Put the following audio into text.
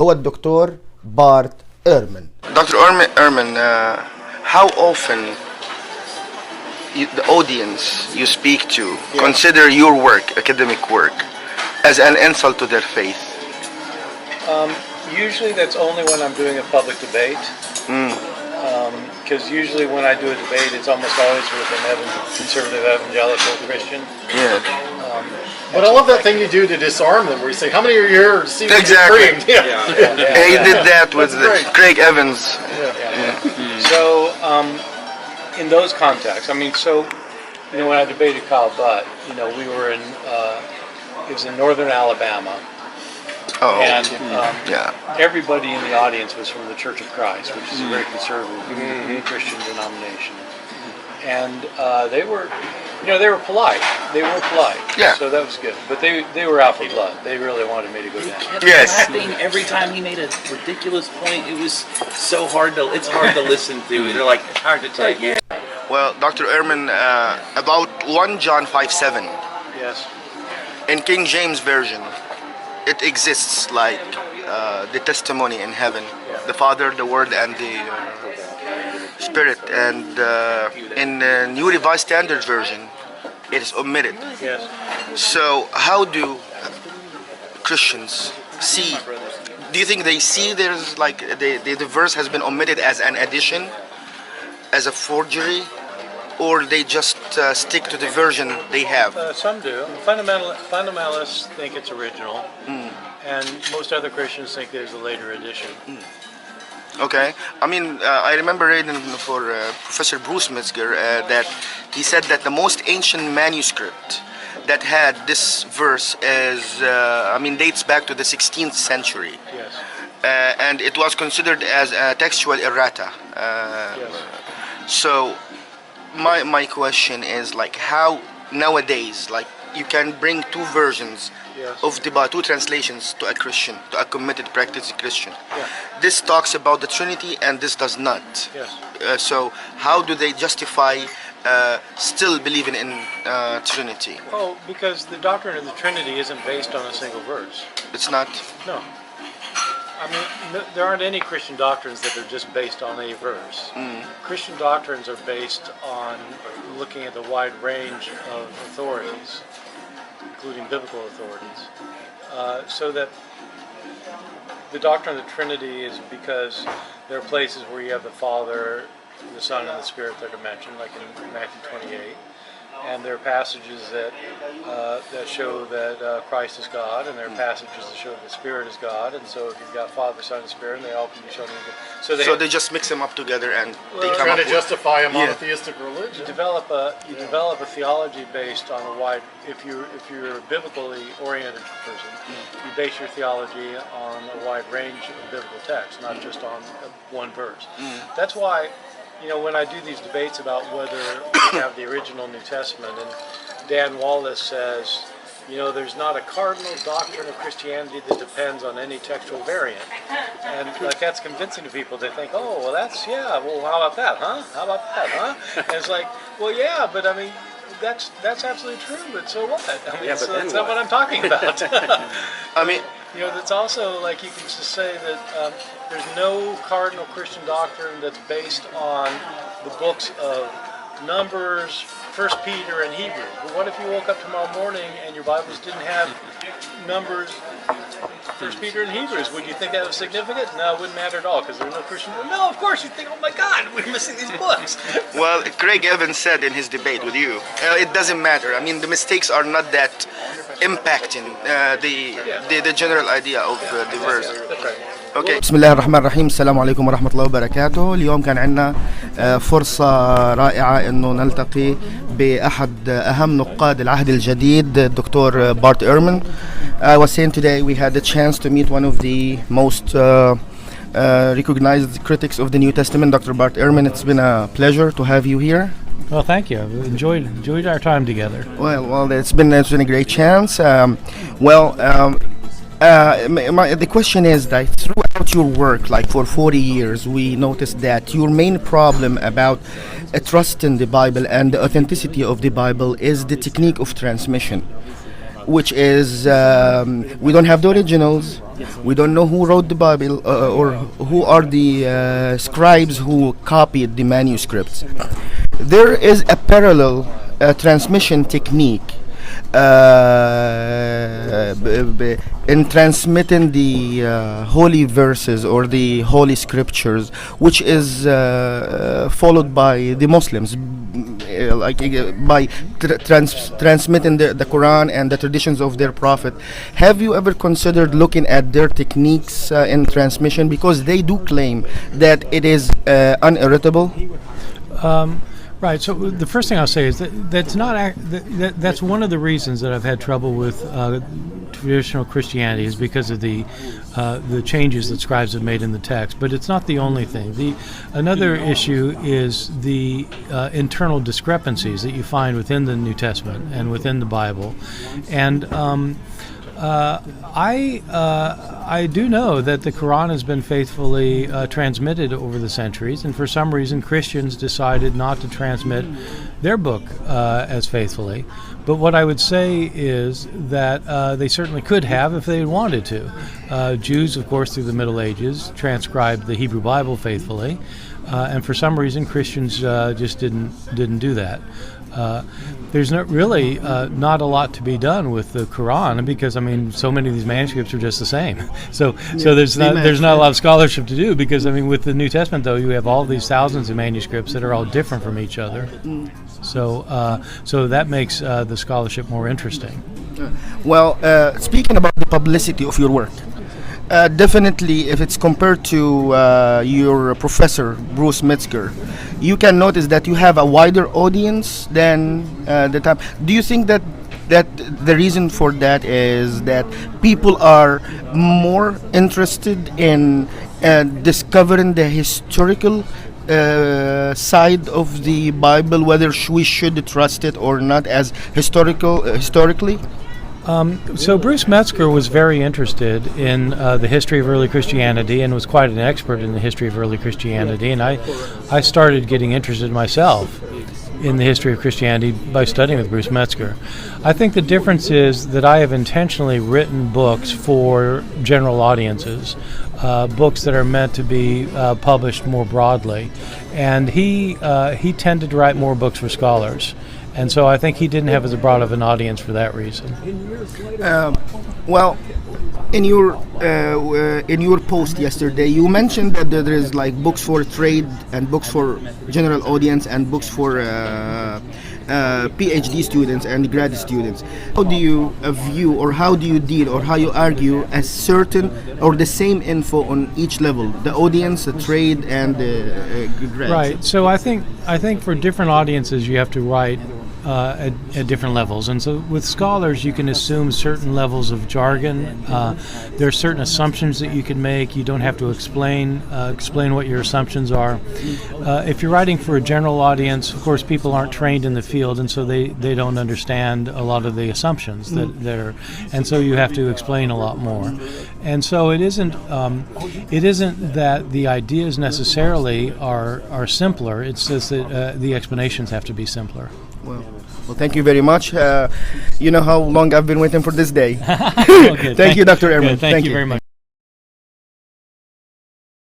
هو الدكتور بارت إيرمان. Dr. Ehrman, how often the audience you speak to consider your work, academic work, as an insult to their faith? Usually that's only when I'm doing a public debate. Because usually when I do a debate, it's almost always with an conservative evangelical Christian. Yeah. But I love that thing you do to disarm them, where you say, "How many are here to see me Exactly. get creamed?" He did that with Craig Evans. So in those contexts, I mean, so when I debated Kyle Butt, we were in it was in northern Alabama. Oh. And everybody in the audience was from the Church of Christ, which is a very conservative Christian denomination. And they were polite. They were polite. Yeah. So that was good. But they were out for blood. They really wanted me to go down. Yes. Laughing every time he made a ridiculous point. It was so hard to. It's hard to listen to. They're like it's hard to take. Well, Dr. Ehrman, about 1 John 5:7. Yes. In King James Version, it exists like the testimony in heaven, the Father, the Word, and the Spirit. And in the New Revised Standard Version, it is omitted. Yes. So how do Christians see? Do you think they see there's like the verse has been omitted as an addition, as a forgery, or they just stick to the version they have? Some do. Fundamentalists think it's original, and most other Christians think there's a later edition. Okay. I mean, I remember reading for Professor Bruce Metzger that he said that the most ancient manuscript that had this verse is, dates back to the 16th century. Yes. And it was considered as a textual errata. Yes. So my question is like how nowadays like you can bring two versions of the Bible, two translations to a Christian, to a committed practicing Christian. This talks about the Trinity and this does not. Yes. So how do they justify still believing in Trinity? Oh, because the doctrine of the Trinity isn't based on a single verse. It's not? No. I mean, there aren't any Christian doctrines that are just based on a verse. Christian doctrines are based on looking at the wide range of authorities, including biblical authorities, so that the doctrine of the Trinity is because there are places where you have the Father, the Son, and the Spirit that are mentioned, like in Matthew 28. And there are passages that show that Christ is God, and there are passages that show that the Spirit is God. And so if you've got Father, Son, and Spirit, and they all can be shown. So they just mix them up together and they come Trying up to justify a monotheistic religion. you develop a theology based on a wide. If you're a biblically oriented person, you base your theology on a wide range of biblical texts, not just on one verse. That's why. When I do these debates about whether we have the original New Testament, and Dan Wallace says, there's not a cardinal doctrine of Christianity that depends on any textual variant. And that's convincing to people. They think, oh, well, how about that, huh? How about that, huh? And it's like, well, yeah, but I mean, that's absolutely true, but so what? I mean, that's not what I'm talking about. I mean, that's also like you can just say that there's no cardinal Christian doctrine that's based on the books of Numbers, 1 Peter, and Hebrews. But what if you woke up tomorrow morning and your Bibles didn't have Numbers, 1 Peter, and Hebrews? Would you think that was significant? No, it wouldn't matter at all because there are no Christian. No, of course you think, oh my God, we're missing these books. Well, Craig Evans said in his debate with you, it doesn't matter. I mean, the mistakes are not that impacting the general idea of the verse. That's right. Okay. بسم الله الرحمن الرحيم. السلام عليكم ورحمة الله وبركاته. اليوم كان عندنا فرصة رائعة إنه نلتقي بأحد أهم نقاد العهد الجديد الدكتور بارت إيرمان. I was saying today we had the chance to meet one of the most recognized critics of the New Testament, Dr. Bart Ehrman. It's been a pleasure to have you here. Well, thank you. I've enjoyed our time together. Well, it's been a great chance. The question is that throughout your work, like for 40 years, we noticed that your main problem about trust in the Bible and the authenticity of the Bible is the technique of transmission. which is we don't have the originals. We don't know who wrote the Bible or who are the scribes who copied the manuscripts. There is a parallel transmission technique in transmitting the holy verses or the holy scriptures, which is followed by the Muslims, by transmitting the Quran and the traditions of their prophet. Have you ever considered looking at their techniques in transmission, because they do claim that it is uneritable? Right. So the first thing I'll say is that's one of the reasons that I've had trouble with traditional Christianity, is because of the changes that scribes have made in the text. But it's not the only thing. Another issue is the internal discrepancies that you find within the New Testament and within the Bible, and I do know that the Quran has been faithfully transmitted over the centuries, and for some reason Christians decided not to transmit their book as faithfully. But what I would say is that they certainly could have if they wanted to. Jews, of course, through the Middle Ages transcribed the Hebrew Bible faithfully, and for some reason Christians just didn't do that. There's not really not a lot to be done with the Quran, because I mean so many of these manuscripts are just the same. So there's not a lot of scholarship to do, because I mean with the New Testament though, you have all these thousands of manuscripts that are all different from each other. So that makes the scholarship more interesting. Well, speaking about the publicity of your work, definitely, if it's compared to your professor, Bruce Metzger, you can notice that you have a wider audience than the time. Do you think that the reason for that is that people are more interested in discovering the historical side of the Bible, whether we should trust it or not as historically? So Bruce Metzger was very interested in the history of early Christianity and was quite an expert in the history of early Christianity, and I started getting interested myself in the history of Christianity by studying with Bruce Metzger. I think the difference is that I have intentionally written books for general audiences, books that are meant to be published more broadly, and he tended to write more books for scholars. And so I think he didn't have as broad of an audience for that reason. Well, in your post yesterday, you mentioned that there is like books for trade and books for general audience and books for PhD students and grad students. How do you view, or how do you deal, or how you argue a certain or the same info on each level, the audience, the trade, and the grad? Right. So I think for different audiences you have to write at different levels, and so with scholars you can assume certain levels of jargon. There are certain assumptions that you can make. You don't have to explain what your assumptions are. If you're writing for a general audience, of course people aren't trained in the field, and so they don't understand a lot of the assumptions that are, and so you have to explain a lot more. And so it isn't that the ideas necessarily are simpler. It's just that the explanations have to be simpler. Well, thank you very much. You know how long I've been waiting for this day. Okay, Thank you, Dr. Ehrman. Thank you very much.